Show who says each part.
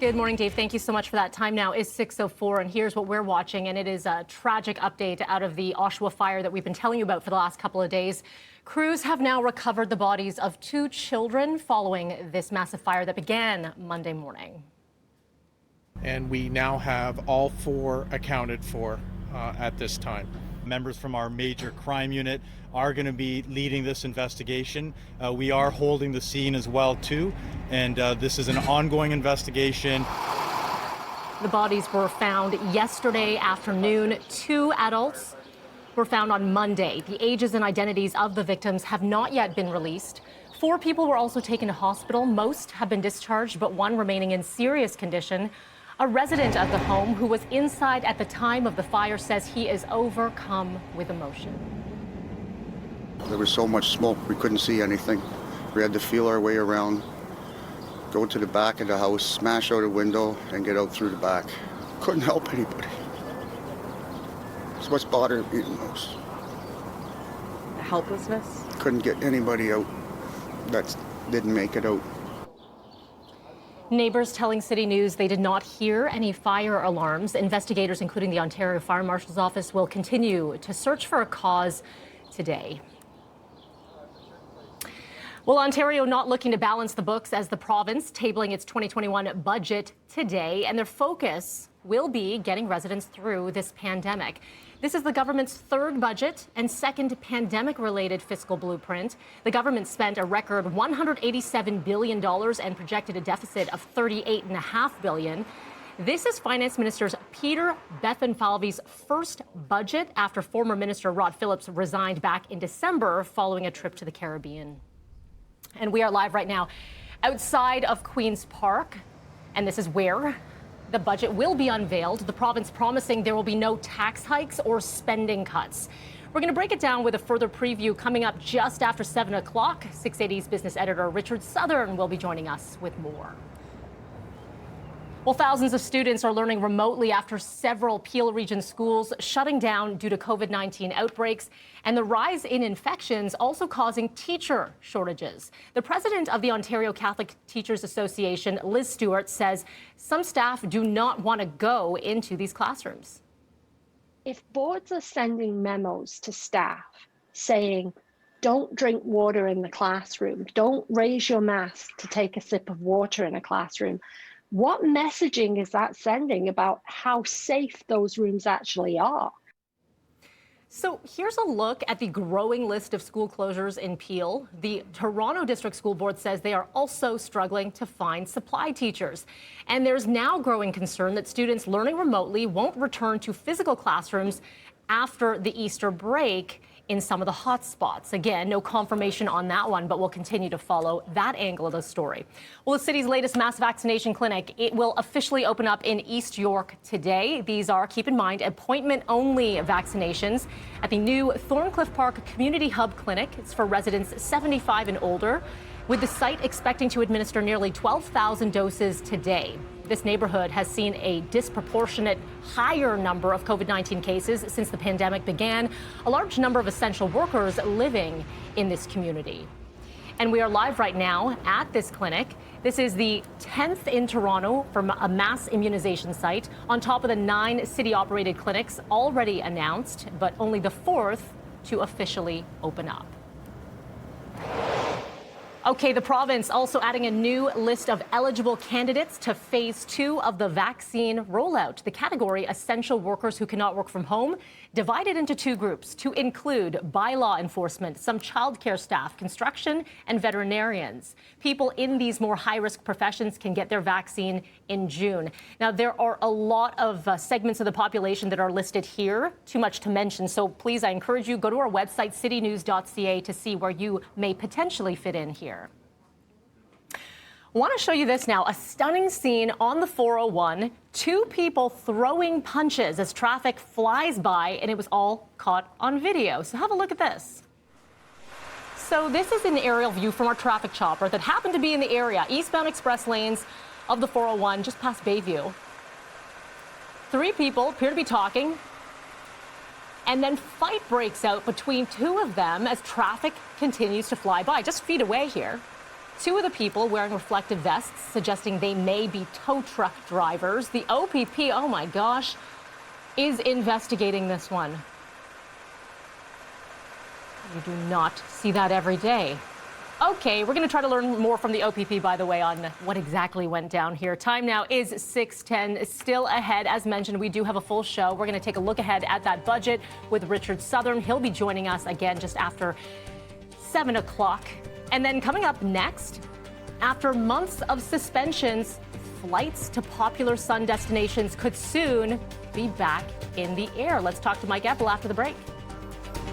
Speaker 1: Good morning, Dave. Thank you so much for that. Time now is 6:04, and here's what we're watching, and it is a tragic update out of the Oshawa fire that we've been telling you about for the last couple of days. Crews have now recovered the bodies of 2 children following this massive fire that began Monday morning.
Speaker 2: And we now have all 4 accounted for at this time.
Speaker 3: Members from our major crime unit are going to be leading this investigation. We are holding the scene as well too, and this is an ongoing investigation.
Speaker 1: The bodies were found yesterday afternoon. 2 adults were found on Monday. The ages and identities of the victims have not yet been released. 4 people were also taken to hospital. Most have been discharged, but 1 remaining in serious condition. A resident of the home who was inside at the time of the fire says he is overcome with emotion.
Speaker 4: There was so much smoke, we couldn't see anything. We had to feel our way around, go to the back of the house, smash out a window, and get out through the back. Couldn't help anybody. It's what's bothered me the most.
Speaker 5: The helplessness?
Speaker 4: Couldn't get anybody out that didn't make it out.
Speaker 1: Neighbors telling City News they did not hear any fire alarms. Investigators, including the Ontario Fire Marshal's Office, will continue to search for a cause today. Well, Ontario not looking to balance the books as the province tabling its 2021 budget today, and their focus will be getting residents through this pandemic. This is the government's 3rd budget and 2nd pandemic-related fiscal blueprint. The government spent a record $187 billion and projected a deficit of $38.5 billion. This is Finance Minister Peter Bethlenfalvy's first budget after former Minister Rod Phillips resigned back in December following a trip to the Caribbean. And we are live right now outside of Queen's Park, and this is where the budget will be unveiled. The province promising there will be no tax hikes or spending cuts. We're going to break it down with a further preview coming up just after 7 o'clock. 680's business editor Richard Southern will be joining us with more. Well, thousands of students are learning remotely after several Peel Region schools shutting down due to COVID-19 outbreaks, and the rise in infections also causing teacher shortages. The president of the Ontario Catholic Teachers Association, Liz Stewart, says some staff do not want to go into these classrooms.
Speaker 6: If boards are sending memos to staff saying, don't drink water in the classroom, don't raise your mask to take a sip of water in a classroom, what messaging is that sending about how safe those rooms actually are?
Speaker 1: So here's a look at the growing list of school closures in Peel. The Toronto District School Board says they are also struggling to find supply teachers. And there's now growing concern that students learning remotely won't return to physical classrooms after the Easter break in some of the hot spots. Again, no confirmation on that one, but we'll continue to follow that angle of the story. Well, the city's latest mass vaccination clinic, it will officially open up in East York today. These are, keep in mind, appointment-only vaccinations at the new Thorncliffe Park Community Hub Clinic. It's for residents 75 and older, with the site expecting to administer nearly 12,000 doses today. This neighborhood has seen a disproportionate higher number of COVID-19 cases since the pandemic began, a large number of essential workers living in this community. And we are live right now at this clinic. This is the 10th in Toronto for a mass immunization site, on top of the 9 city-operated clinics already announced, but only the 4th to officially open up. Okay, the province also adding a new list of eligible candidates to phase 2 of the vaccine rollout. The category, essential workers who cannot work from home, divided into 2 groups to include bylaw enforcement, some childcare staff, construction, and veterinarians. People in these more high-risk professions can get their vaccine in June. Now, there are a lot of segments of the population that are listed here, too much to mention. So please, I encourage you, go to our website, citynews.ca, to see where you may potentially fit in here. I want to show you this now, a stunning scene on the 401, 2 people throwing punches as traffic flies by, and it was all caught on video. So have a look at this. So this is an aerial view from our traffic chopper that happened to be in the area, eastbound express lanes of the 401, just past Bayview. 3 people appear to be talking, and then fight breaks out between 2 of them as traffic continues to fly by, just feet away here. Two of the people wearing reflective vests, suggesting they may be tow truck drivers. The OPP, oh my gosh, is investigating this one. You do not see that every day. Okay, we're going to try to learn more from the OPP, by the way, on what exactly went down here. Time now is 6:10. Still ahead, as mentioned, we do have a full show. We're going to take a look ahead at that budget with Richard Southern. He'll be joining us again just after 7 o'clock. And then coming up next, after months of suspensions, flights to popular sun destinations could soon be back in the air. Let's talk to Mike Eppel after the break.